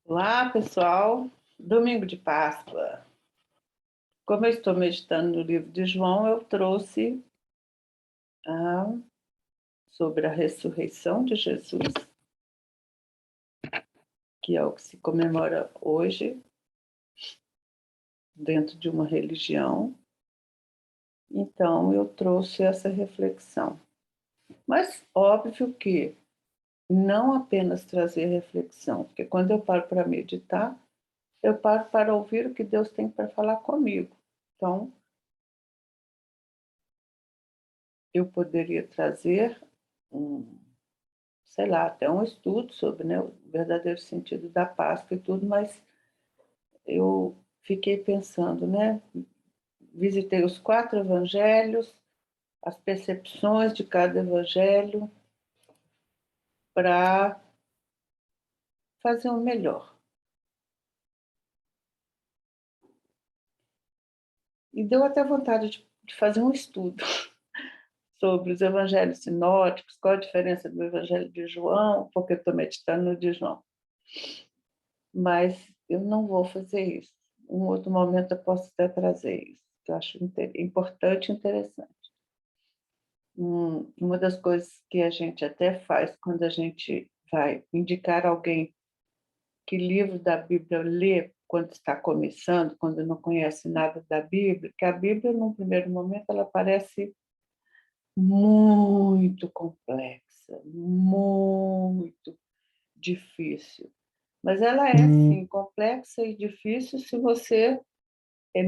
Olá, pessoal. Domingo de Páscoa. Como eu estou meditando no livro de João, eu trouxe ah, sobre a ressurreição de Jesus, que é o que se comemora hoje dentro de uma religião. Então, eu trouxe essa reflexão. Mas, óbvio que não apenas trazer reflexão, porque quando eu paro para meditar, eu paro para ouvir o que Deus tem para falar comigo. Então, eu poderia trazer sei lá, até um estudo sobre, né, o verdadeiro sentido da Páscoa e tudo, mas eu fiquei pensando, né, visitei os 4 evangelhos, as percepções de cada evangelho para fazer um melhor. E deu até vontade de fazer um estudo sobre os evangelhos sinóticos, qual a diferença do evangelho de João, porque eu estou meditando no de João. Mas eu não vou fazer isso. Um outro momento eu posso até trazer isso, que eu acho importante e interessante. Uma das coisas que a gente até faz quando a gente vai indicar alguém que livro da Bíblia lê quando está começando, quando não conhece nada da Bíblia, que a Bíblia, num primeiro momento, ela parece muito complexa, muito difícil. Mas ela é, sim, complexa e difícil se você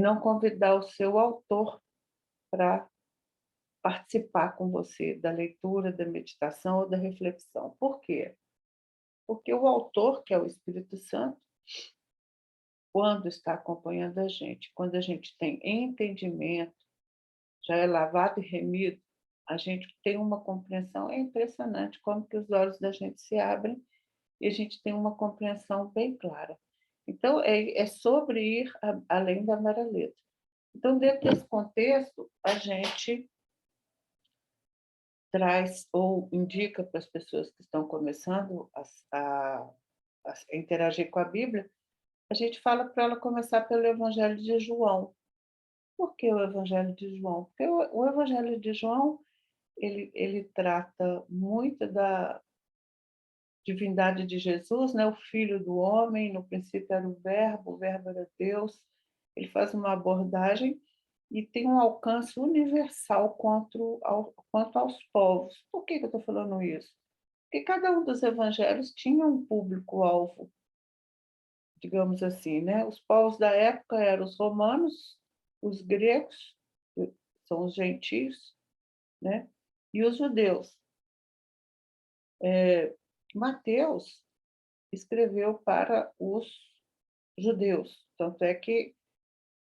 não convidar o seu autor para participar com você da leitura, da meditação ou da reflexão. Por quê? Porque o autor, que é o Espírito Santo, quando está acompanhando a gente, quando a gente tem entendimento, já é lavado e remido, a gente tem uma compreensão, é impressionante como que os olhos da gente se abrem e a gente tem uma compreensão bem clara. Então, é sobre ir além da mera letra. Então, dentro desse contexto, a gente traz ou indica para as pessoas que estão começando a interagir com a Bíblia, a gente fala para ela começar pelo Evangelho de João. Por que o Evangelho de João? Porque o Evangelho de João ele trata muito da divindade de Jesus, né? O Filho do Homem, no princípio era o Verbo era Deus. Ele faz uma abordagem e tem um alcance universal quanto aos povos. Por que eu estou falando isso? Porque cada um dos evangelhos tinha um público-alvo, digamos assim, né? Os povos da época eram os romanos, os gregos, que são os gentios, né? E os judeus. Mateus escreveu para os judeus, tanto é que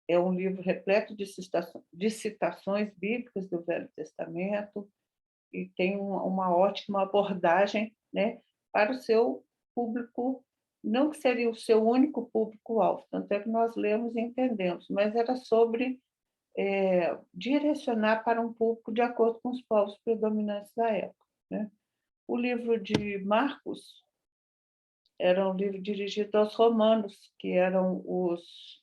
é um livro repleto de citações bíblicas do Velho Testamento e tem uma ótima abordagem, né, para o seu público, não que seria o seu único público-alvo, tanto é que nós lemos e entendemos, mas era sobre direcionar para um público de acordo com os povos predominantes da época, né? O livro de Marcos era um livro dirigido aos romanos, que eram os...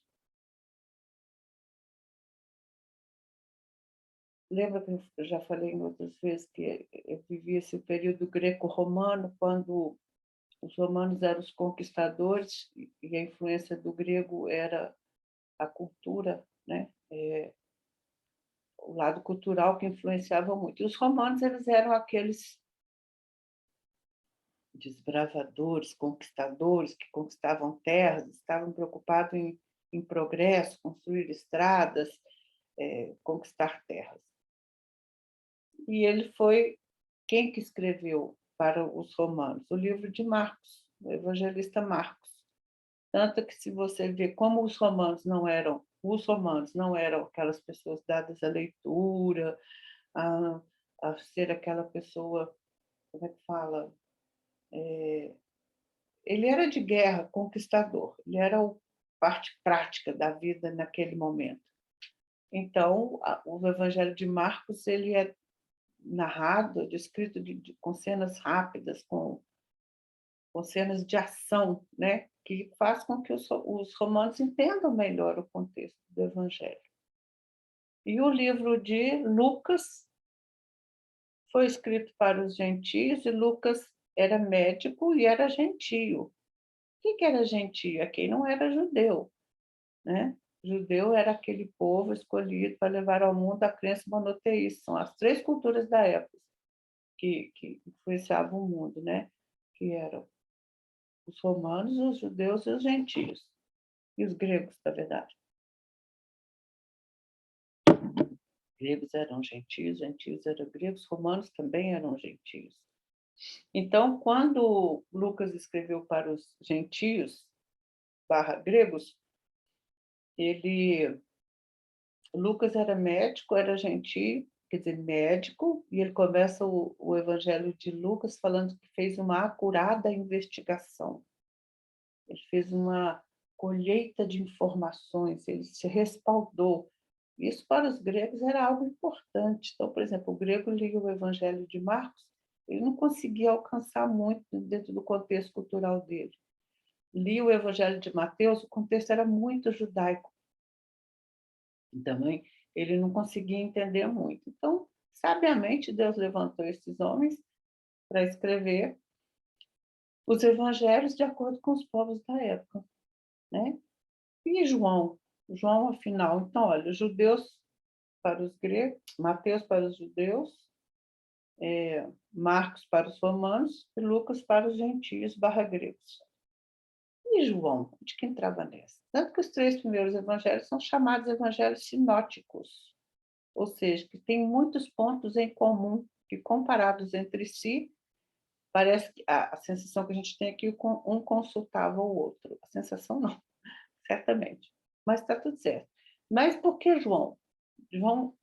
Lembra que eu já falei em outras vezes que eu vivi esse período greco-romano, quando os romanos eram os conquistadores e a influência do grego era a cultura, né? O lado cultural que influenciava muito. E os romanos, eles eram aqueles desbravadores, conquistadores que conquistavam terras, estavam preocupados em progresso, construir estradas, conquistar terras. E ele foi quem que escreveu para os romanos? O livro de Marcos, o evangelista Marcos. Tanto que, se você vê como os romanos não eram aquelas pessoas dadas à leitura, a, a ser aquela pessoa, como é que fala? Ele era de guerra, conquistador, ele era a parte prática da vida naquele momento. Então, o Evangelho de Marcos ele é narrado, descrito com cenas rápidas, com com cenas de ação, né, que faz com que os romanos entendam melhor o contexto do evangelho. E o livro de Lucas foi escrito para os gentios, e Lucas era médico e era gentio. O que era gentio? É quem não era judeu, né? Judeu era aquele povo escolhido para levar ao mundo a crença monoteísta. São as 3 culturas da época que influenciavam o mundo, né? Que eram os romanos, os judeus e os gentios. E os gregos, na verdade. Gregos eram gentios, gentios eram gregos, romanos também eram gentios. Então, quando Lucas escreveu para os gentios, /gregos, Lucas era médico, era gentio, quer dizer, médico, e ele começa o Evangelho de Lucas falando que fez uma acurada investigação. Ele fez uma colheita de informações, ele se respaldou. Isso para os gregos era algo importante. Então, por exemplo, o grego lia o Evangelho de Marcos, ele não conseguia alcançar muito dentro do contexto cultural dele. Lia o Evangelho de Mateus, o contexto era muito judaico. Também ele não conseguia entender muito. Então, sabiamente, Deus levantou esses homens para escrever os evangelhos de acordo com os povos da época, né? E João? João, afinal, então, olha, os judeus para os gregos, Mateus para os judeus, Marcos para os romanos e Lucas para os gentios /gregos. E João, de que entrava nessa? Tanto que os 3 primeiros evangelhos são chamados evangelhos sinóticos, ou seja, que têm muitos pontos em comum, que comparados entre si, parece que a sensação que a gente tem é que um consultava o outro. A sensação não, certamente. Mas está tudo certo. Mas por que João? João,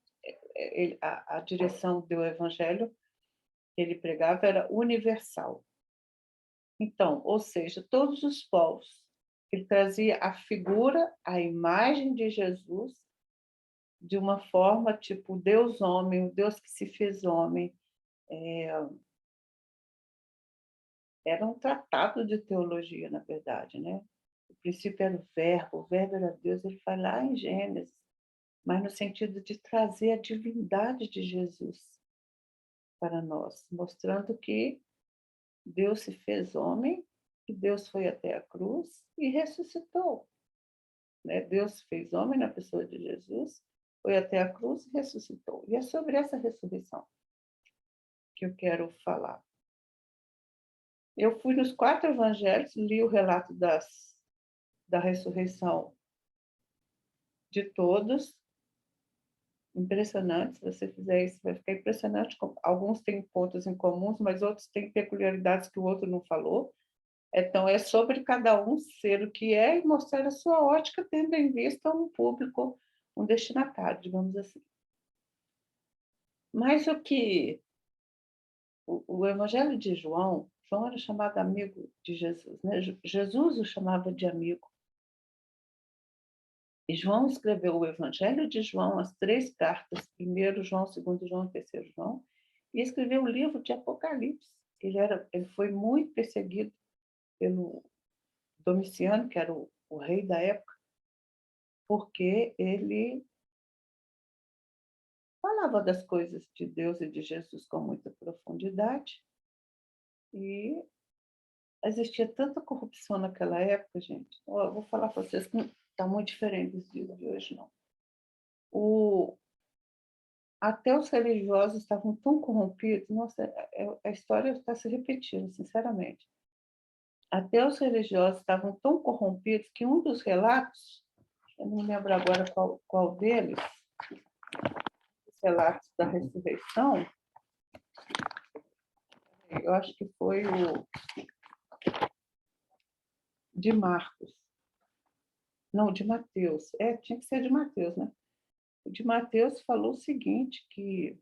a direção do evangelho que ele pregava era universal. Então, ou seja, todos os povos. Ele trazia a figura, a imagem de Jesus de uma forma tipo Deus homem, o Deus que se fez homem. Era um tratado de teologia, na verdade, né? O princípio era o verbo era Deus, ele fala lá em Gênesis, mas no sentido de trazer a divindade de Jesus para nós, mostrando que Deus se fez homem, que Deus foi até a cruz e ressuscitou. Né? Deus se fez homem na pessoa de Jesus, foi até a cruz e ressuscitou. E é sobre essa ressurreição que eu quero falar. Eu fui nos 4 evangelhos, li o relato da ressurreição de todos. Impressionante, se você fizer isso, vai ficar impressionante. Alguns têm pontos em comuns, mas outros têm peculiaridades que o outro não falou. Então, é sobre cada um ser o que é e mostrar a sua ótica, tendo em vista um público, um destinatário, digamos assim. Mas o Evangelho de João, João era chamado amigo de Jesus, né? Jesus o chamava de amigo. E João escreveu o Evangelho de João, as 3 cartas, 1 João, 2 João, 3 João, e escreveu o livro de Apocalipse. Ele foi muito perseguido pelo Domiciano, que era o rei da época, porque ele falava das coisas de Deus e de Jesus com muita profundidade, e existia tanta corrupção naquela época, gente. Eu vou falar para vocês que está muito diferente dos dias de hoje, não. Até os religiosos estavam tão corrompidos, nossa, a história está se repetindo, sinceramente. Até os religiosos estavam tão corrompidos que um dos relatos, eu não lembro agora qual deles, os relatos da ressurreição, eu acho que foi o de Marcos. Não, de Mateus. Tinha que ser de Mateus, né? O de Mateus falou o seguinte, que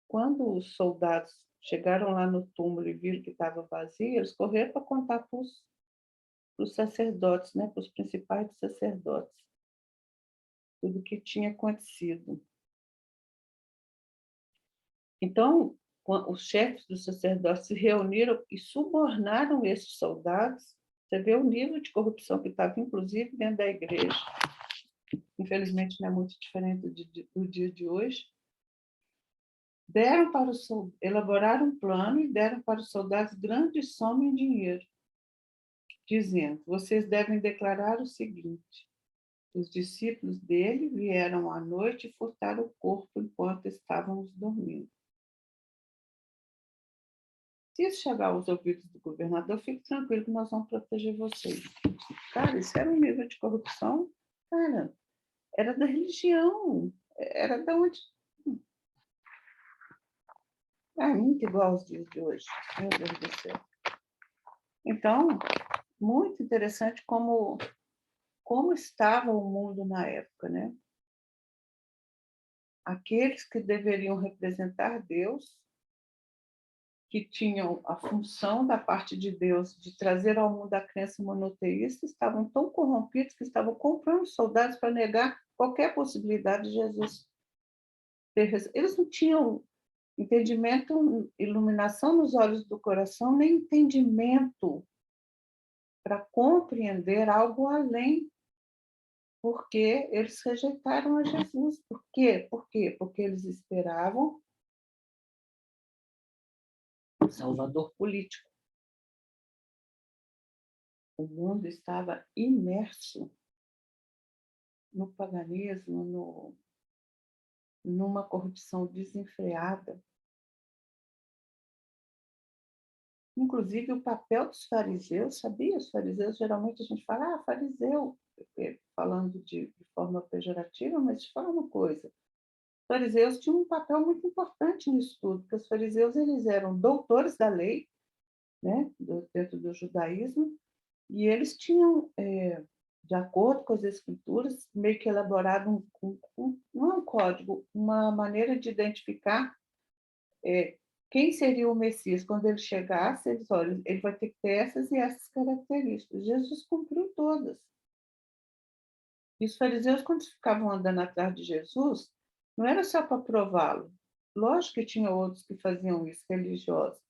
quando os soldados chegaram lá no túmulo e viram que estava vazio, eles correram para contar para os sacerdotes, né? Para os principais dos sacerdotes, tudo o que tinha acontecido. Então, os chefes dos sacerdotes se reuniram e subornaram esses soldados. Você vê o nível de corrupção que estava, inclusive, dentro da igreja. Infelizmente, não é muito diferente do dia de hoje. Elaboraram um plano e deram para os soldados grande soma em dinheiro, dizendo: vocês devem declarar o seguinte: os discípulos dele vieram à noite e furtaram o corpo enquanto estávamos dormindo. Se isso chegar aos ouvidos do governador, fique tranquilo que nós vamos proteger vocês. Cara, isso era um nível de corrupção, cara, era da religião, era da onde... É muito igual aos dias de hoje, meu Deus do céu. Então, muito interessante como estava o mundo na época, né? Aqueles que deveriam representar Deus, que tinham a função da parte de Deus de trazer ao mundo a crença monoteísta, estavam tão corrompidos que estavam comprando soldados para negar qualquer possibilidade de Jesus ter... Eles não tinham entendimento, iluminação nos olhos do coração, nem entendimento para compreender algo além, porque eles rejeitaram a Jesus. Por quê? Porque eles esperavam um salvador político. O mundo estava imerso no paganismo, numa corrupção desenfreada. Inclusive, o papel dos fariseus, sabia? Os fariseus, geralmente a gente fala, fariseu, falando de forma pejorativa, mas te fala uma coisa. Os fariseus tinham um papel muito importante nisso tudo, porque os fariseus eles eram doutores da lei, né, dentro do judaísmo, e eles tinham, de acordo com as escrituras, meio que elaborado não é um código, uma maneira de identificar quem seria o Messias. Quando ele chegasse, eles, olha, ele vai ter que ter essas e essas características. Jesus cumpriu todas. E os fariseus, quando ficavam andando atrás de Jesus, não era só para prová-lo. Lógico que tinha outros que faziam isso, religiosos,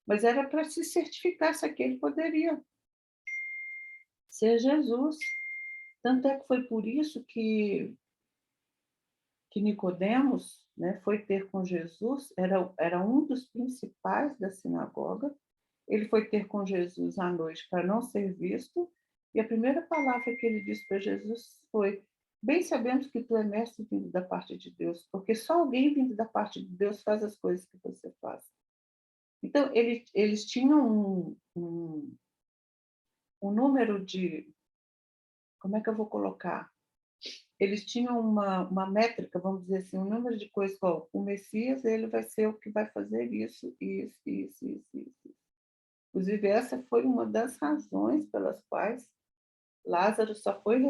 mas era para se certificar se aquele poderia ser Jesus. Tanto é que foi por isso que Nicodemos, né, foi ter com Jesus, era um dos principais da sinagoga. Ele foi ter com Jesus à noite para não ser visto, e a primeira palavra que ele disse para Jesus foi: bem sabemos que tu é mestre vindo da parte de Deus, porque só alguém vindo da parte de Deus faz as coisas que você faz. Então, eles tinham um número de... Como é que eu vou colocar? Eles tinham uma métrica, vamos dizer assim, um número de coisas, como o Messias, ele vai ser o que vai fazer isso, isso, isso, isso, isso. Inclusive, essa foi uma das razões pelas quais Lázaro só foi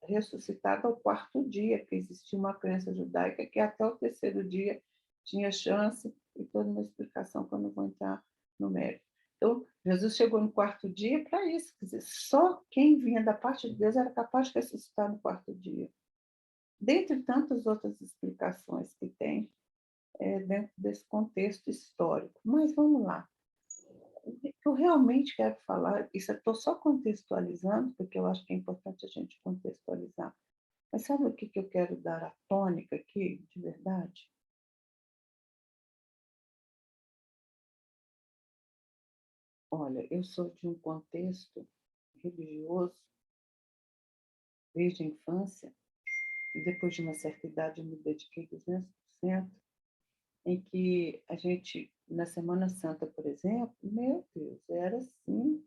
ressuscitado ao quarto dia, que existia uma crença judaica que até o terceiro dia tinha chance, e toda uma explicação que eu não vou entrar no mérito. Então, Jesus chegou no quarto dia para isso, quer dizer, só quem vinha da parte de Deus era capaz de ressuscitar no quarto dia. Dentre tantas outras explicações que tem dentro desse contexto histórico. Mas vamos lá. O que eu realmente quero falar, isso eu estou só contextualizando, porque eu acho que é importante a gente contextualizar. Mas sabe o que eu quero dar a tônica aqui, de verdade? Olha, eu sou de um contexto religioso desde a infância, e depois de uma certa idade eu me dediquei 200%, em que a gente, na Semana Santa, por exemplo, meu Deus, era assim,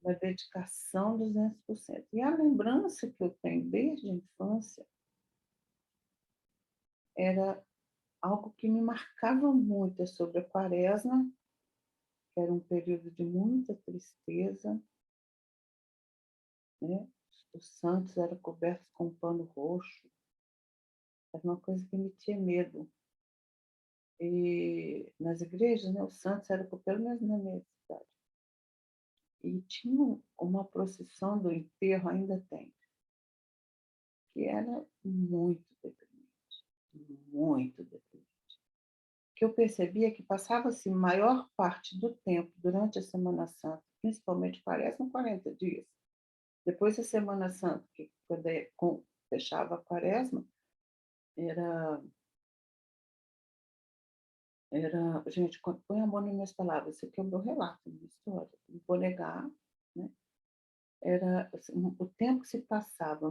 uma dedicação 200%. E a lembrança que eu tenho desde a infância era algo que me marcava muito, sobre a Quaresma, que era um período de muita tristeza, né? Os santos eram cobertos com um pano roxo, era uma coisa que me tinha medo. E nas igrejas, né, os santos eram, pelo menos na minha cidade, e tinha uma procissão do enterro, ainda tem, que era muito deprimente, muito deprimente. que eu percebia que passava-se maior parte do tempo durante a Semana Santa, principalmente Quaresma, 40 dias. Depois da Semana Santa, que quando fechava a Quaresma, era gente, põe a mão nas minhas palavras, isso aqui é o meu relato, a minha história, não vou negar, né? Era assim, o tempo que se passava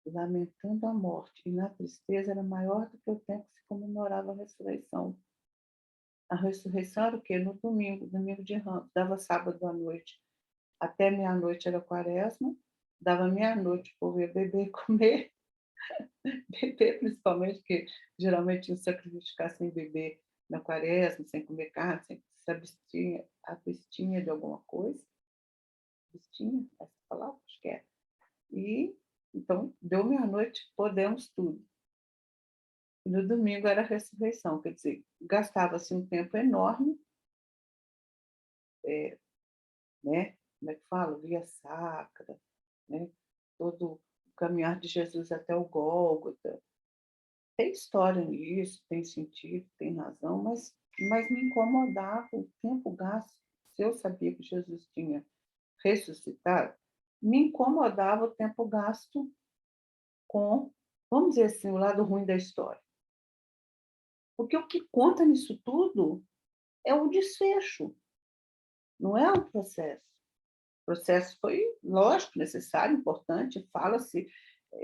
lamentando a morte e na tristeza era maior do que o tempo que se comemorava a ressurreição. A ressurreição era o quê? No domingo, domingo de Ramos, dava sábado à noite. Até meia-noite era Quaresma, dava meia-noite, o povo ia beber e comer, beber principalmente, porque geralmente tinha sacrifício ficar sem beber na Quaresma, sem comer carne, sem se abstinha de alguma coisa. Abstinha, essa palavra, acho que é. E, então, deu meia-noite, podemos tudo. E no domingo era a ressurreição, quer dizer, gastava-se um tempo enorme, né? Como é que fala? Via sacra, né? Todo o caminhar de Jesus até o Gólgota. Tem história nisso, tem sentido, tem razão, mas me incomodava o tempo gasto. Se eu sabia que Jesus tinha ressuscitado, me incomodava o tempo gasto com, vamos dizer assim, o lado ruim da história. Porque o que conta nisso tudo é o desfecho, não é o processo. O processo foi, lógico, necessário, importante, fala-se,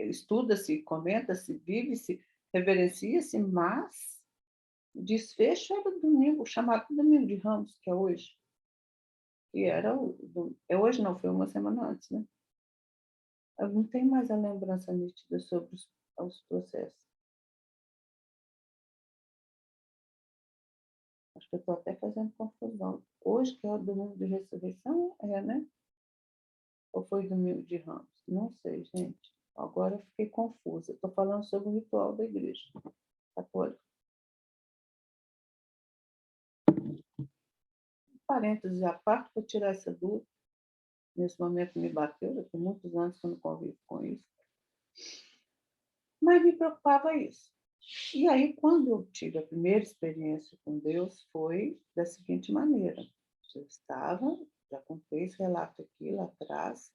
estuda-se, comenta-se, vive-se, reverencia-se, mas o desfecho era o domingo, chamado Domingo de Ramos, que é hoje. E era é hoje não, foi uma semana antes, né? Eu não tenho mais a lembrança nítida sobre os processos. Acho que eu estou até fazendo confusão. Hoje, que é o domingo de ressurreição, né? Ou foi domingo de Ramos? Não sei, gente. Agora eu fiquei confusa. Estou falando sobre o ritual da igreja católica. Parênteses à parte, para tirar essa dúvida. Nesse momento me bateu, já tem muitos anos que eu não convivo com isso. Mas me preocupava isso. E aí, quando eu tive a primeira experiência com Deus, foi da seguinte maneira. Eu estava, já contei esse relato aqui lá atrás,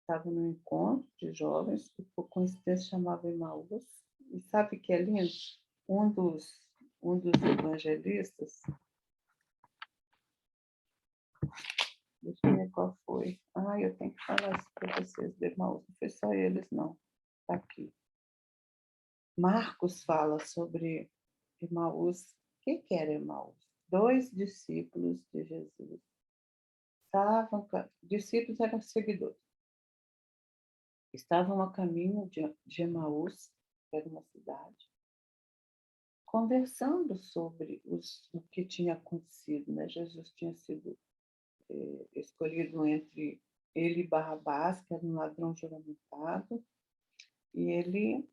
estava num encontro de jovens, que por coincidência chamava Emaús. E sabe que é lindo? Um dos evangelistas, deixa eu ver qual foi. Eu tenho que falar isso para vocês de Emaús, não foi só eles, não. Está aqui. Marcos fala sobre Emaús. O que era Emaús? 2 discípulos de Jesus. Discípulos eram seguidores. Estavam a caminho de Emaús, que era uma cidade, conversando sobre o que tinha acontecido. Né? Jesus tinha sido escolhido entre ele e Barrabás, que era um ladrão juramentado, e ele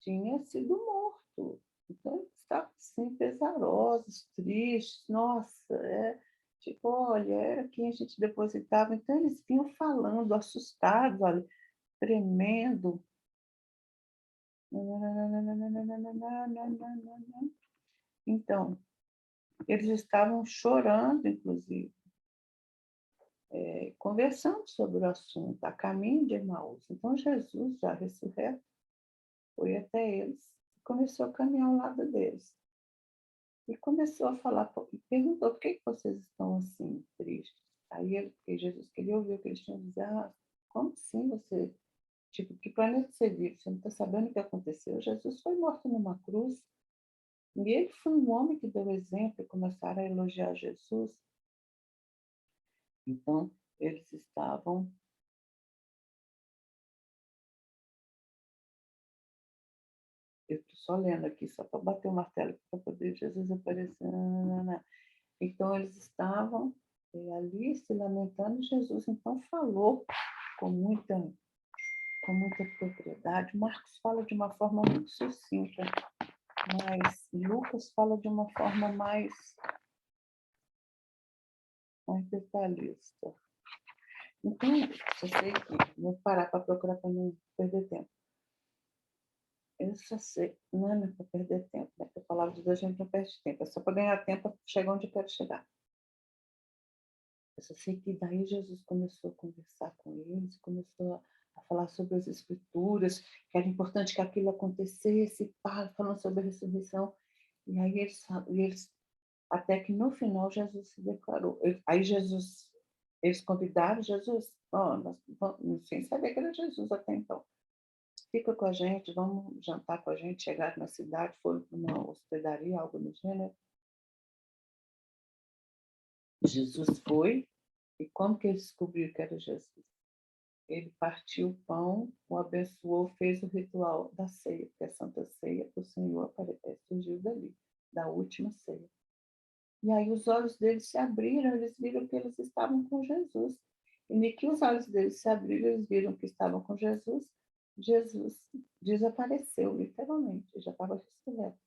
tinha sido morto. Então, eles estavam assim, pesarosos, tristes. Nossa, tipo, olha, era quem a gente depositava. Então, eles vinham falando, assustados, olha, tremendo. Então, eles estavam chorando, inclusive, conversando sobre o assunto, a caminho de Emaús. Então, Jesus, já ressurreto, foi até eles e começou a caminhar ao lado deles. E começou a falar, e perguntou, por que vocês estão assim, tristes? Aí Jesus queria ouvir o que eles tinham a dizer. Como assim você, tipo, que planeta você vive? Você não está sabendo o que aconteceu? Jesus foi morto numa cruz, e ele foi um homem que deu exemplo, e começaram a elogiar Jesus. Então, eles estavam... Eu estou só lendo aqui, só para bater o martelo, para poder Jesus aparecer. Então, eles estavam ali se lamentando. Jesus, então, falou com muita propriedade. Marcos fala de uma forma muito sucinta, mas Lucas fala de uma forma mais detalhista. Então, eu sei que vou parar para procurar para não perder tempo. eu só sei, não é para perder tempo, né? A palavra de Deus a gente não perde tempo, é só para ganhar tempo para chegar onde eu quero chegar. Eu só sei que daí Jesus começou a conversar com eles, começou a falar sobre as escrituras, que era importante que aquilo acontecesse, falando sobre a ressurreição. E aí eles até que no final Jesus se declarou. Aí Jesus, eles convidaram Jesus, sem saber que era Jesus até então. Fica com a gente, vamos jantar com a gente, chegaram na cidade, foram para uma hospedaria, algo do gênero. Jesus foi, e como que ele descobriu que era Jesus? Ele partiu o pão, o abençoou, fez o ritual da ceia, que é a Santa Ceia, o Senhor surgiu dali, da última ceia. E aí os olhos deles se abriram, eles viram que eles estavam com Jesus. E nem que os olhos deles se abriram, eles viram que estavam com Jesus, Jesus desapareceu, literalmente, já estava ressurreto.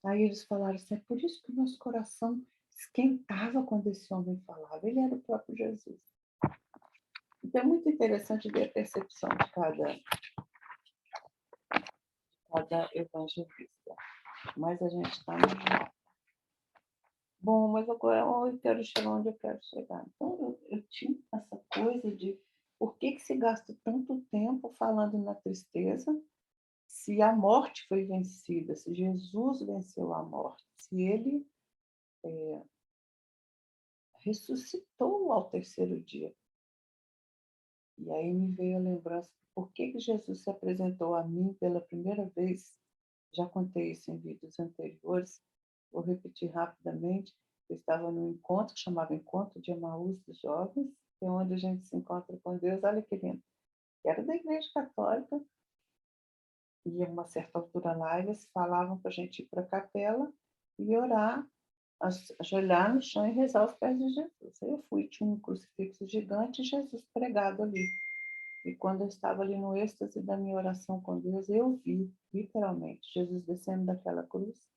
Aí eles falaram assim, é por isso que o nosso coração esquentava quando esse homem falava. Ele era o próprio Jesus. Então é muito interessante ver a percepção de cada evangelista. Mas a gente está no... Bom, mas agora eu quero chegar onde eu quero chegar. Então, eu tinha essa coisa de por que se gasta tanto tempo falando na tristeza se a morte foi vencida, se Jesus venceu a morte, se ele ressuscitou ao terceiro dia. E aí me veio a lembrança de por que Jesus se apresentou a mim pela primeira vez. Já contei isso em vídeos anteriores, vou repetir rapidamente. Eu estava num encontro que chamava Encontro de Emaús dos Jovens, que é onde a gente se encontra com Deus. Olha que lindo. Era da Igreja Católica, e a uma certa altura lá eles falavam para a gente ir para a capela e orar, ajoelhar no chão e rezar aos pés de Jesus. Aí eu fui, tinha um crucifixo gigante e Jesus pregado ali. E quando eu estava ali no êxtase da minha oração com Deus, eu vi, literalmente, Jesus descendo daquela cruz,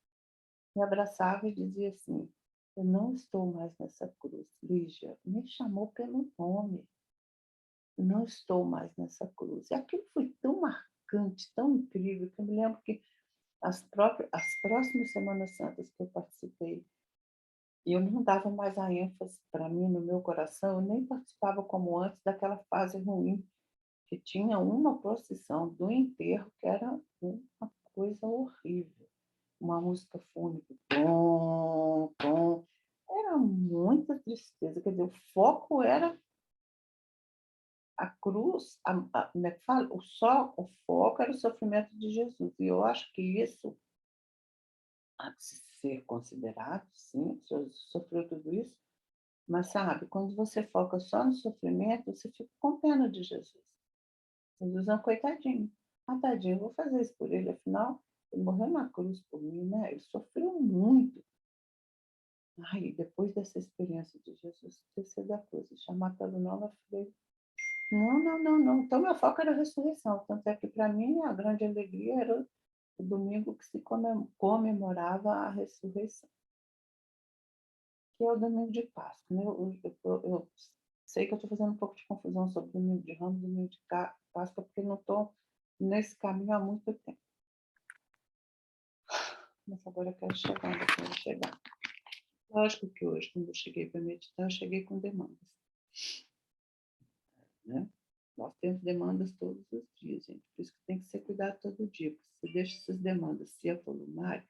me abraçava e dizia assim, eu não estou mais nessa cruz, Lígia, me chamou pelo nome, eu não estou mais nessa cruz. E aquilo foi tão marcante, tão incrível, que eu me lembro que as próximas Semanas Santas que eu participei, e eu não dava mais a ênfase para mim, no meu coração, eu nem participava como antes daquela fase ruim, que tinha uma procissão do enterro que era uma coisa horrível. Uma música fúnebre, tom, tom. Era muita tristeza. Quer dizer, o foco era a cruz, como é que fala? O foco era o sofrimento de Jesus. E eu acho que isso há de ser considerado, sim, Jesus sofreu tudo isso, mas sabe, quando você foca só no sofrimento, você fica com pena de Jesus. Jesus é um coitadinho. Ah, tadinho, eu vou fazer isso por ele, afinal, ele morreu na cruz por mim, né? Ele sofreu muito. Ai, depois dessa experiência de Jesus, terceira coisa, chamar pelo nome, eu falei, não, não, não, não. Então, meu foco era a ressurreição. Tanto é que, para mim, a grande alegria era o domingo que se comemorava a ressurreição, que é o domingo de Páscoa. Né? Eu sei que eu estou fazendo um pouco de confusão sobre o domingo de Ramos e o domingo de Páscoa, porque não estou nesse caminho há muito tempo. Mas agora eu quero chegar onde eu quero chegar. Lógico que hoje, quando eu cheguei para meditar, eu cheguei com demandas. Né? Nós temos demandas todos os dias, gente. Por isso que tem que ser cuidado todo dia. Porque se deixa essas demandas se avolumarem,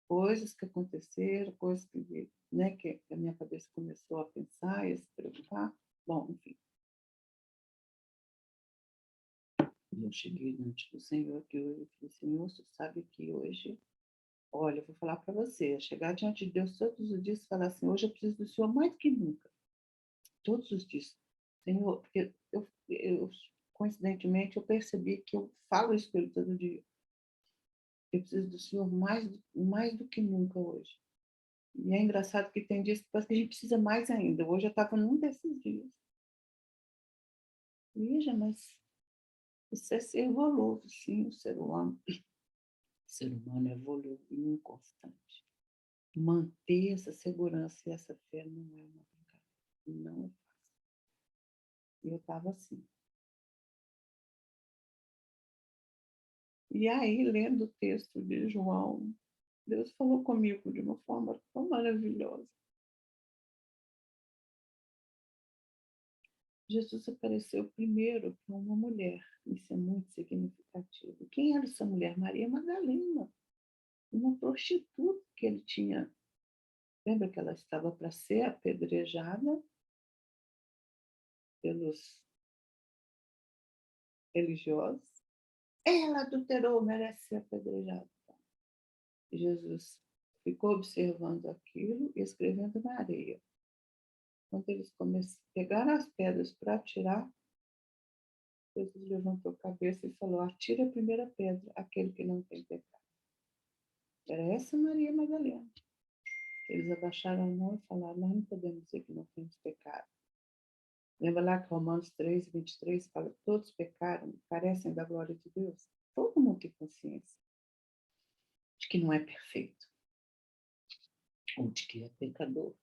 coisas que aconteceram, coisas que a minha cabeça começou a pensar e a se preocupar. Bom, enfim. E eu cheguei diante do Senhor aqui hoje e falei, Senhor, você sabe que hoje, olha, eu vou falar para você, chegar diante de Deus todos os dias e falar assim, hoje eu preciso do Senhor mais do que nunca. Todos os dias. Senhor, porque coincidentemente, eu percebi que eu falo isso para ele todo dia. Eu preciso do Senhor mais do que nunca hoje. E é engraçado que tem dias que parece que a gente precisa mais ainda. Hoje eu estava num desses dias. Veja, mas isso é ser evolui, sim, o ser humano. O ser humano evolui inconstante. Manter essa segurança e essa fé não é uma brincadeira. Não é fácil. E eu estava assim. E aí, lendo o texto de João, Deus falou comigo de uma forma tão maravilhosa. Jesus apareceu primeiro para uma mulher. Isso é muito significativo. Quem era essa mulher? Maria Madalena, uma prostituta que ele tinha. Lembra que ela estava para ser apedrejada pelos religiosos? Ela adulterou, merece ser apedrejada. Jesus ficou observando aquilo e escrevendo na areia. Quando eles pegaram as pedras para atirar, Jesus levantou a cabeça e falou: atire a primeira pedra, aquele que não tem pecado. Era essa Maria Madalena. Eles abaixaram a mão e falaram: nós não podemos dizer que não temos pecado. Lembra lá que Romanos 3, 23 fala: todos pecaram, carecem da glória de Deus. Todo mundo tem consciência de que não é perfeito, ou de que é pecador.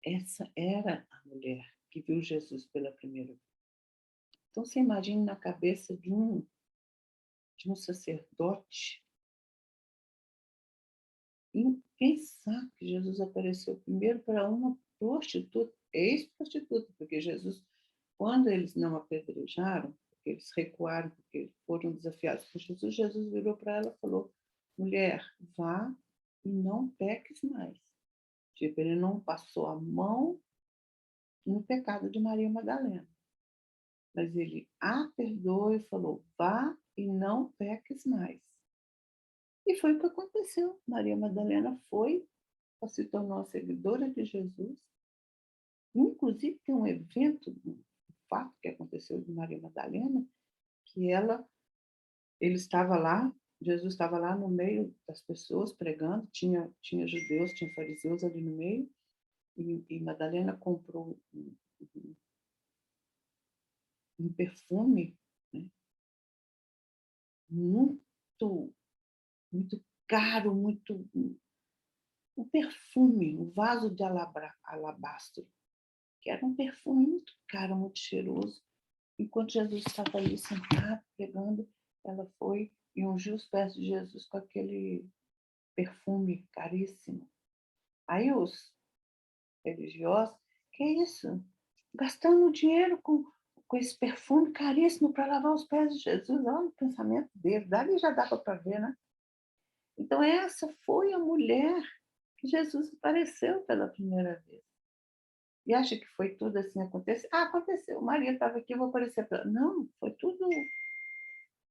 Essa era a mulher que viu Jesus pela primeira vez. Então, você imagina na cabeça de um sacerdote pensar que Jesus apareceu primeiro para uma prostituta, ex-prostituta, porque Jesus, quando eles não apedrejaram, porque eles recuaram, porque foram desafiados por Jesus, Jesus virou para ela e falou: mulher, vá e não peques mais. Tipo, ele não passou a mão no pecado de Maria Madalena, mas ele a perdoou e falou: vá e não peques mais. E foi o que aconteceu. Maria Madalena foi, se tornou seguidora de Jesus. Inclusive, tem um evento, um fato que aconteceu de Maria Madalena, que ele estava lá, Jesus estava lá no meio das pessoas pregando, tinha judeus, tinha fariseus ali no meio, e Madalena comprou um perfume, né, muito, muito caro, um perfume, um vaso de alabastro, que era um perfume muito caro, muito cheiroso. Enquanto Jesus estava ali sentado, pregando, ela foi e ungiu os pés de Jesus com aquele perfume caríssimo. Aí os religiosos: que é isso? Gastando dinheiro com esse perfume caríssimo para lavar os pés de Jesus. Olha o pensamento dele, dali já dava para ver, né? Então, essa foi a mulher que Jesus apareceu pela primeira vez. E acha que foi tudo assim aconteceu? Ah, aconteceu. Maria estava aqui, eu vou aparecer para ela. Não, foi tudo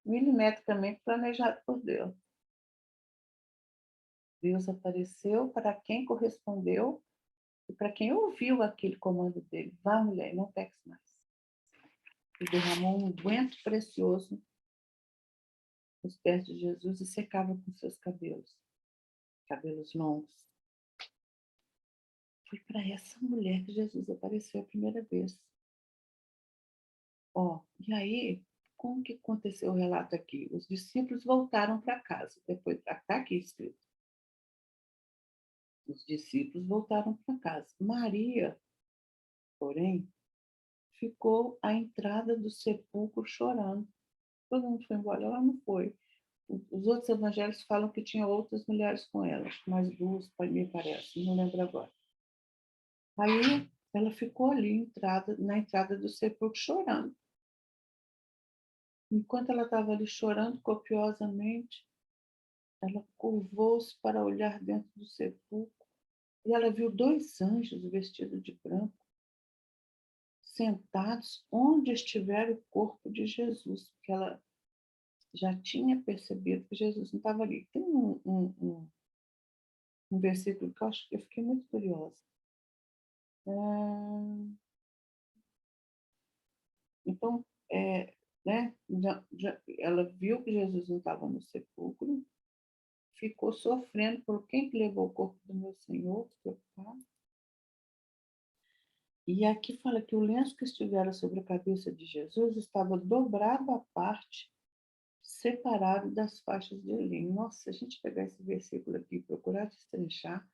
milimetricamente planejado por Deus. Deus apareceu para quem correspondeu e para quem ouviu aquele comando dele. Vá, mulher, não peques mais. E derramou um unguento precioso nos pés de Jesus e secava com seus cabelos longos. Foi para essa mulher que Jesus apareceu a primeira vez. E aí, como que aconteceu o relato aqui? Os discípulos voltaram para casa, depois está aqui escrito. Os discípulos voltaram para casa. Maria, porém, ficou à entrada do sepulcro chorando. Todo mundo foi embora, ela não foi. Os outros evangelhos falam que tinha outras mulheres com ela, mais duas, me parece, não lembro agora. Aí ela ficou ali, na entrada do sepulcro, chorando. Enquanto ela estava ali chorando copiosamente, ela curvou-se para olhar dentro do sepulcro e ela viu dois anjos vestidos de branco, sentados onde estivera o corpo de Jesus, porque ela já tinha percebido que Jesus não estava ali. Tem um versículo que eu fiquei muito curiosa. Então, né, ela viu que Jesus não estava no sepulcro, ficou sofrendo por quem que levou o corpo do meu Senhor, preocupada. E aqui fala que o lenço que estivera sobre a cabeça de Jesus estava dobrado à parte, separado das faixas de linho. Nossa, se a gente pegar esse versículo aqui e procurar destrinchar,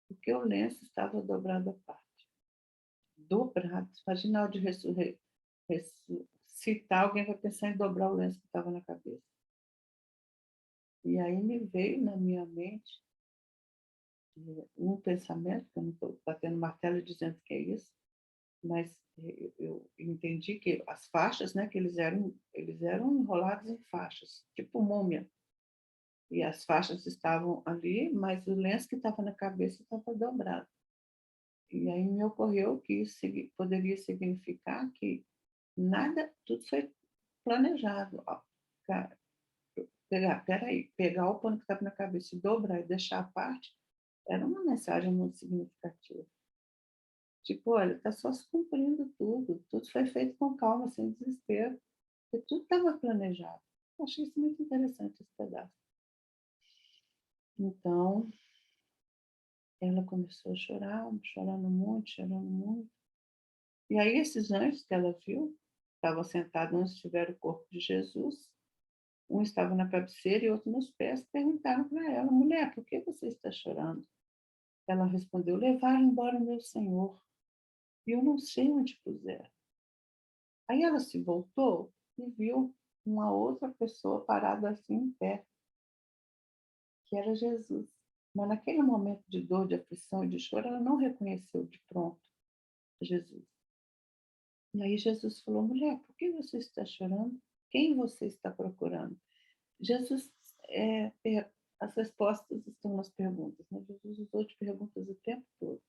porque o lenço estava dobrado à parte. Dobrado. Imagina de citar, alguém vai pensar em dobrar o lenço que estava na cabeça. E aí me veio na minha mente um pensamento, que eu não estou batendo martelo dizendo que é isso, mas eu entendi que as faixas, né, que eles eram enrolados em faixas, tipo múmia. E as faixas estavam ali, mas o lenço que estava na cabeça estava dobrado. E aí me ocorreu que isso poderia significar que nada, tudo foi planejado. Ó, pegar o pano que estava na cabeça e dobrar e deixar a parte, era uma mensagem muito significativa. Tipo, olha, está só se cumprindo tudo. Tudo foi feito com calma, sem desespero. Porque tudo estava planejado. Eu achei isso muito interessante, esse pedaço. Então, ela começou a chorar, chorando muito, chorando muito. E aí, esses anjos que ela viu, estavam sentados onde estivera o corpo de Jesus. Um estava na cabeceira e outro nos pés. Perguntaram para ela: mulher, por que você está chorando? Ela respondeu: levaram embora meu Senhor. E eu não sei onde puseram. Aí ela se voltou e viu uma outra pessoa parada assim em pé, que era Jesus. Mas naquele momento de dor, de aflição e de choro, ela não reconheceu de pronto Jesus. E aí Jesus falou: mulher, por que você está chorando? Quem você está procurando? Jesus, as respostas estão nas perguntas. Né? Jesus usou de perguntas o tempo todo.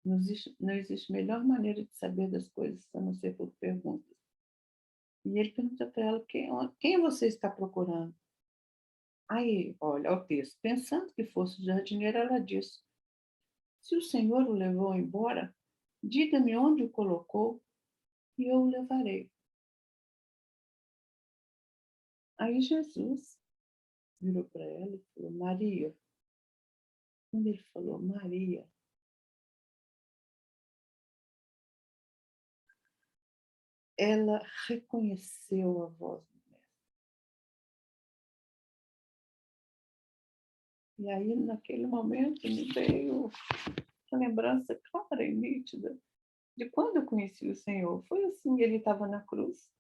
Não existe melhor maneira de saber das coisas a não ser por perguntas. E ele pergunta para ela: quem você está procurando? Aí, olha o texto. Pensando que fosse o jardineiro, ela disse: se o Senhor o levou embora, diga-me onde o colocou e eu o levarei. Aí Jesus virou para ela e falou: Maria. Quando ele falou Maria, ela reconheceu a voz do Mestre. E aí, naquele momento, me veio a lembrança clara e nítida de quando eu conheci o Senhor. Foi assim, ele estava na cruz,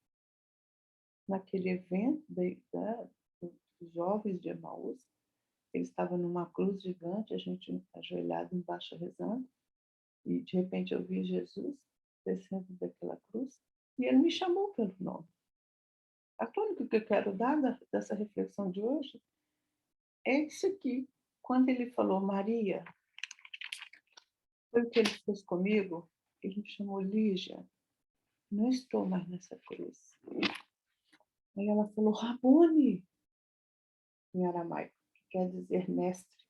naquele evento dos jovens de Emaús. Ele estava numa cruz gigante, a gente ajoelhado embaixo rezando, e de repente eu vi Jesus descendo daquela cruz, e ele me chamou pelo nome. A tônica que eu quero dar dessa reflexão de hoje é isso aqui. Quando ele falou Maria, foi o que ele fez comigo. Ele me chamou Lígia. Não estou mais nessa cruz. Aí ela falou Rabone, em aramaico, que quer dizer mestre.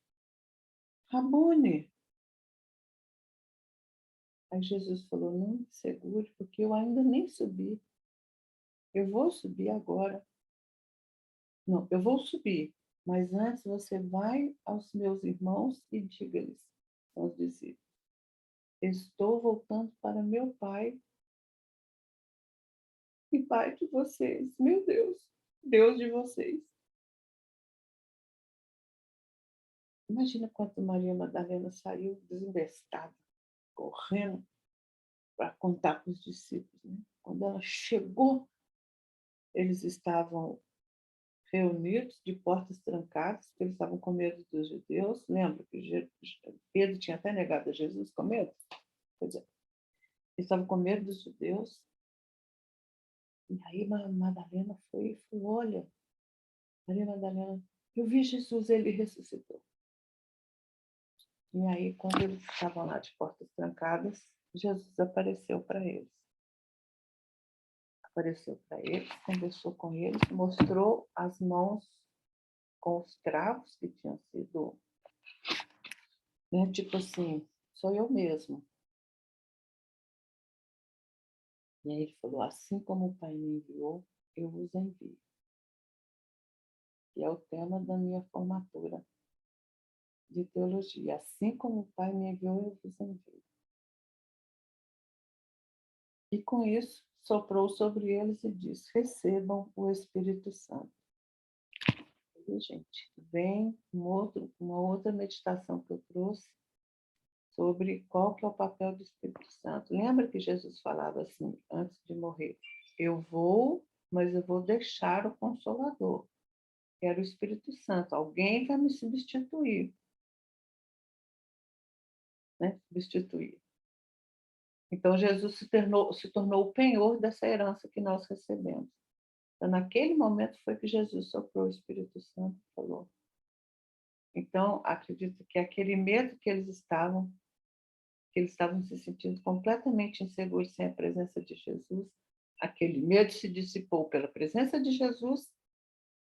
Rabone. Aí Jesus falou: não me segure, porque eu ainda nem subi. Eu vou subir agora. Não, eu vou subir, mas antes você vai aos meus irmãos e diga-lhes, aos discípulos: estou voltando para meu Pai e Pai de vocês. Meu Deus, Deus de vocês. Imagina quanto Maria Madalena saiu desembestada, correndo para contar para os discípulos. Né? Quando ela chegou, eles estavam reunidos de portas trancadas, porque eles estavam com medo dos judeus. Lembra que Pedro tinha até negado a Jesus com medo? Quer dizer, eles estavam com medo dos judeus. E aí Madalena foi e falou: olha, Maria Madalena, eu vi Jesus, ele ressuscitou. E aí, quando eles estavam lá de portas trancadas, Jesus apareceu para eles. Apareceu para eles, conversou com eles, mostrou as mãos com os cravos que tinham sido, né, tipo assim, sou eu mesmo. E aí ele falou: assim como o Pai me enviou, eu vos envio. Que é o tema da minha formatura de teologia. Assim como o Pai me enviou, eu vos envio. E com isso, soprou sobre eles e disse: recebam o Espírito Santo. E, gente, vem uma outra meditação que eu trouxe sobre qual que é o papel do Espírito Santo. Lembra que Jesus falava assim, antes de morrer? eu vou, mas eu vou deixar o Consolador, que era o Espírito Santo. Alguém vai me substituir, né? Substituir. Então, Jesus se tornou o penhor dessa herança que nós recebemos. Então, naquele momento foi que Jesus soprou o Espírito Santo e falou. Então, acredito que aquele medo que eles estavam se sentindo completamente inseguros sem a presença de Jesus, aquele medo se dissipou pela presença de Jesus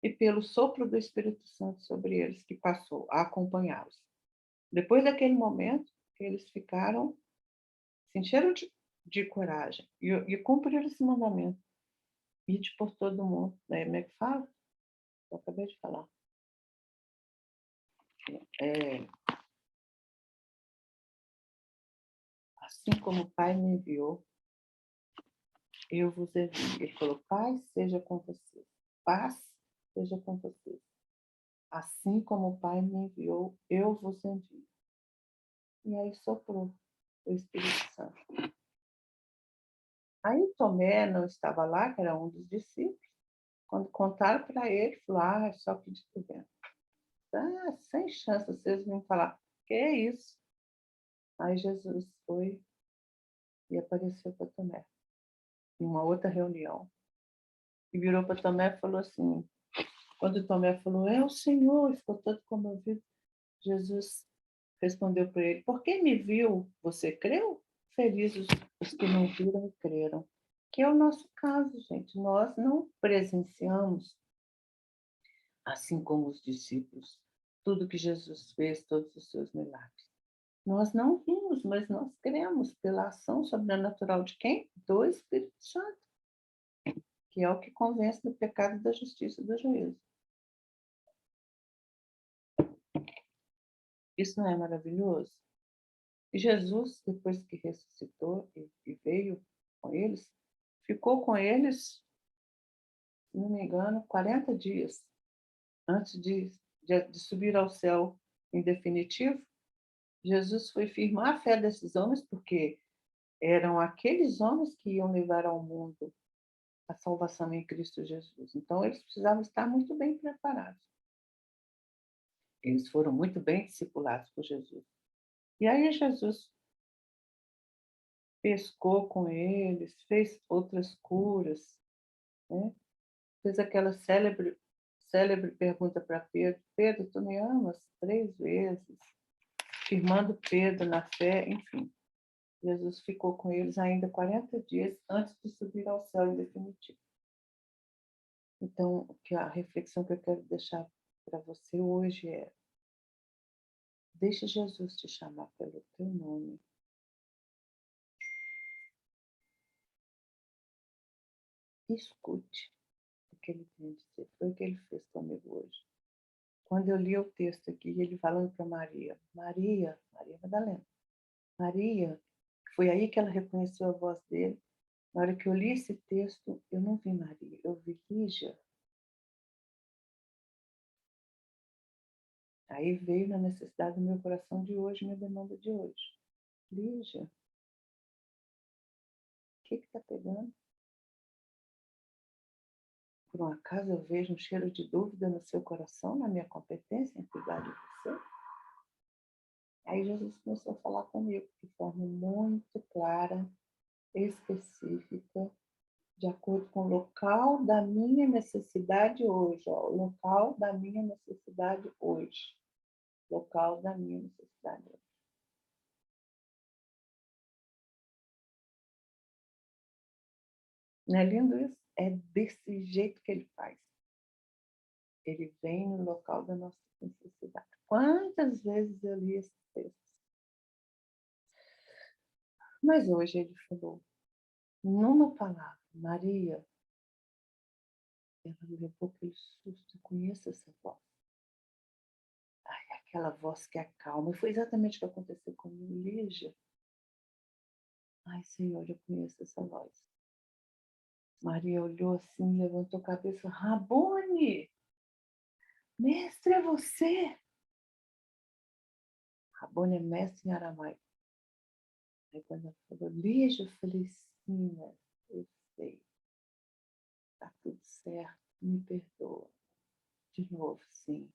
e pelo sopro do Espírito Santo sobre eles, que passou a acompanhá-los. Depois daquele momento, eles ficaram, se encheram de coragem e cumpriram esse mandamento. Ide por todo mundo. Né? Como é que fala? Eu acabei de falar. Assim como o Pai me enviou, eu vos envio. Ele falou, paz seja com vocês. Paz seja com vocês. Assim como o Pai me enviou, eu vos envio. E aí soprou o Espírito Santo. Aí Tomé não estava lá, que era um dos discípulos. Quando contaram para ele, falou, é só que de dentro. Sem chance, vocês vão falar, que é isso? Aí Jesus foi e apareceu para Tomé, em uma outra reunião. E virou para Tomé e falou assim, quando Tomé falou, é o Senhor, ficou todo comovido, Jesus respondeu para ele, por que me viu, você creu? Felizes os que não viram e creram. Que é o nosso caso, gente. Nós não presenciamos, assim como os discípulos, tudo que Jesus fez, todos os seus milagres. Nós não vimos, mas nós cremos pela ação sobrenatural de quem? Do Espírito Santo, que é o que convence do pecado, da justiça e do juízo. Isso não é maravilhoso? E Jesus, depois que ressuscitou e veio com eles, ficou com eles, se não me engano, 40 dias antes de subir ao céu em definitivo. Jesus foi firmar a fé desses homens, porque eram aqueles homens que iam levar ao mundo a salvação em Cristo Jesus. Então, eles precisavam estar muito bem preparados. Eles foram muito bem discipulados por Jesus. E aí Jesus pescou com eles, fez outras curas, né? Fez aquela célebre pergunta para Pedro, Pedro, tu me amas? 3 vezes, firmando Pedro na fé, enfim. Jesus ficou com eles ainda 40 dias antes de subir ao céu em definitivo. Então, a reflexão que eu quero deixar para você hoje é: deixe Jesus te chamar pelo teu nome. Escute o que ele tem a dizer. Foi o que ele fez comigo hoje. Quando eu li o texto aqui, ele falando para Maria, Maria Madalena, Maria, foi aí que ela reconheceu a voz dele. Na hora que eu li esse texto, eu não vi Maria, eu vi Lígia. Aí veio na necessidade do meu coração de hoje, minha demanda de hoje. Lígia, o que está pegando? Por um acaso eu vejo um cheiro de dúvida no seu coração, na minha competência em cuidar de você? Aí Jesus começou a falar comigo de forma muito clara, específica, de acordo com o local da minha necessidade hoje. Ó, o local da minha necessidade hoje. Local da minha necessidade hoje. Não é lindo isso? É desse jeito que ele faz. Ele vem no local da nossa necessidade. Quantas vezes eu li esse texto? Mas hoje ele falou, numa palavra, Maria, ela levou aquele susto, eu conheço essa voz. Ai, aquela voz que acalma. E foi exatamente o que aconteceu comigo, Lígia. Ai, Senhor, eu conheço essa voz. Maria olhou assim, levantou a cabeça, Rabone, mestre, é você? Rabone é mestre em aramaico. Aí quando ela falou, Lígia, eu falei, sim, mestre, eu sei. Está tudo certo, me perdoa. De novo, sim,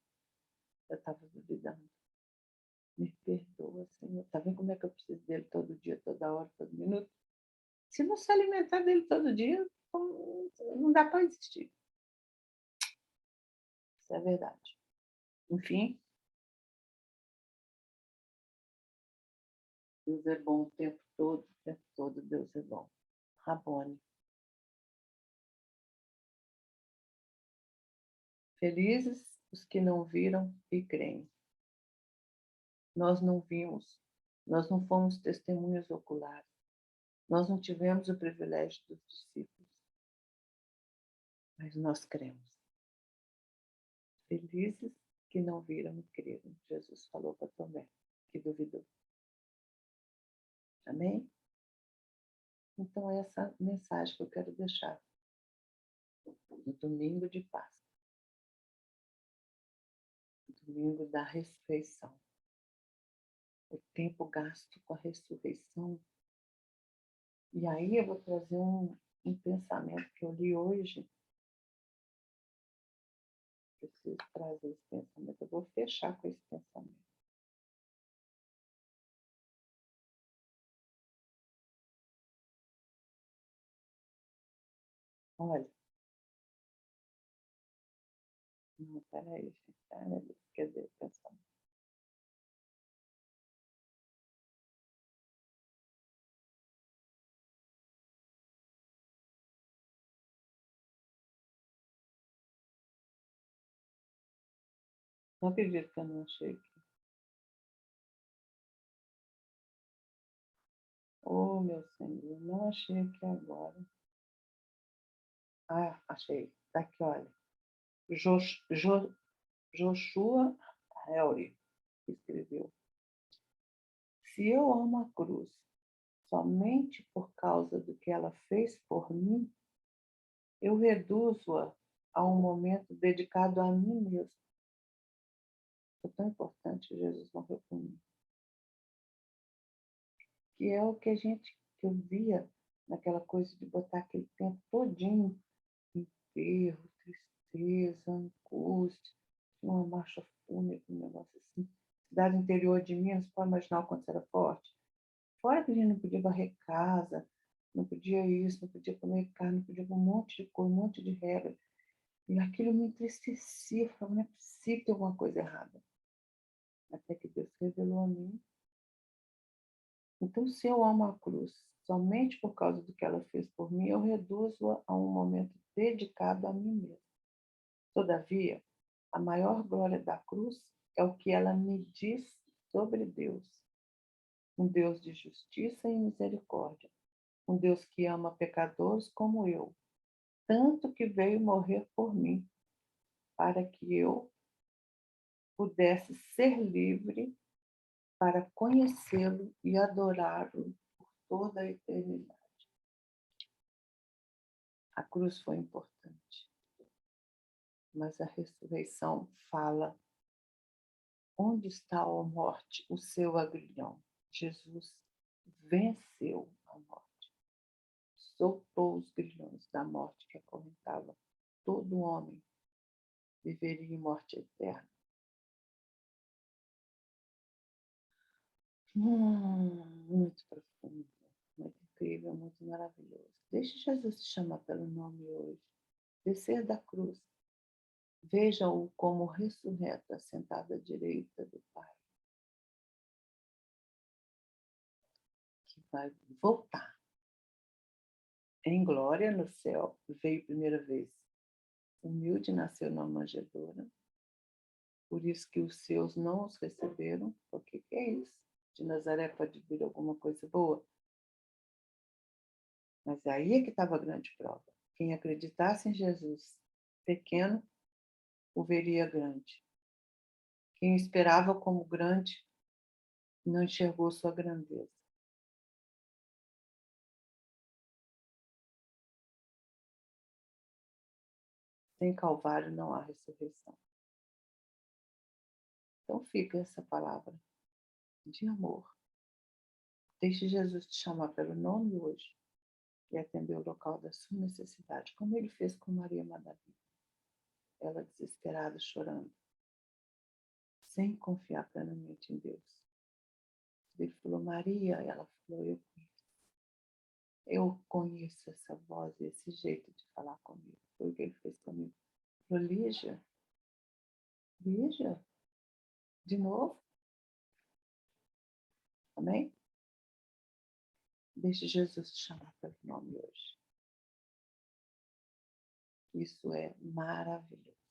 eu estava duvidando. Me perdoa, Senhor. Está vendo como é que eu preciso dele todo dia, toda hora, todo minuto? Se não se alimentar dele todo dia, não dá para existir. Isso é verdade. Enfim, Deus é bom o tempo todo Deus é bom. Rabone. Felizes os que não viram e creem. Nós não vimos, nós não fomos testemunhas oculares, nós não tivemos o privilégio dos discípulos, mas nós cremos. Felizes que não viram e creram. Jesus falou para Tomé, que duvidou. Amém? Então, essa mensagem que eu quero deixar no domingo de Páscoa, no domingo da ressurreição. O tempo gasto com a ressurreição. E aí eu vou trazer um pensamento que eu li hoje. Preciso trazer esse pensamento. Eu vou fechar com esse pensamento. Olha. Não, peraí, gente. Ai, meu Deus, cadê o pensamento? Não acredito que eu não achei aqui. Oh, meu Senhor, não achei aqui agora. Ah, achei. Tá aqui, olha. Joshua Helry escreveu: Se eu amo a cruz somente por causa do que ela fez por mim, eu reduzo-a a um momento dedicado a mim mesmo. É tão importante que Jesus morreu por mim. Que é o que que eu via naquela coisa de botar aquele tempo todinho, enterro, tristeza, angústia, uma marcha fúnebre, um negócio assim. Cidade interior de Minas, pode imaginar o quanto era forte. Fora que a gente não podia varrer casa, não podia isso, não podia comer carne, não podia um monte de coisa, um monte de regra. E aquilo me entristecia, eu falava, não é possível ter alguma coisa errada. Até que Deus revelou a mim. Então, se eu amo a cruz somente por causa do que ela fez por mim, eu reduzo-a a um momento dedicado a mim mesmo. Todavia, a maior glória da cruz é o que ela me diz sobre Deus. Um Deus de justiça e misericórdia. Um Deus que ama pecadores como eu, tanto que veio morrer por mim, para que eu pudesse ser livre para conhecê-lo e adorá-lo por toda a eternidade. A cruz foi importante, mas a ressurreição fala: onde está, ó morte, o seu aguilhão? Jesus venceu a morte, soltou os grilhões da morte que acorrentava todo homem, viveria em morte eterna. Muito profundo, muito incrível, muito maravilhoso. Deixe Jesus te chamar pelo nome hoje. Descer da cruz. Veja-o como ressurreto, assentado à direita do Pai, que vai voltar em glória no céu. Veio primeira vez humilde, nasceu na manjedoura. Por isso que os seus não os receberam. Porque que é isso? De Nazaré pode vir alguma coisa boa? Mas aí é que estava a grande prova. Quem acreditasse em Jesus pequeno, o veria grande. Quem esperava como grande, não enxergou sua grandeza. Sem Calvário não há ressurreição. Então fica essa palavra de amor. Deixe Jesus te chamar pelo nome hoje. e atender o local da sua necessidade, como ele fez com Maria Madalena. Ela desesperada, chorando, sem confiar plenamente em Deus. Ele falou, Maria, ela falou, eu conheço essa voz, esse jeito de falar comigo. Foi o que ele fez comigo. Falou, Lígia, de novo? Amém? Deixe Jesus te chamar pelo nome hoje. Isso é maravilhoso.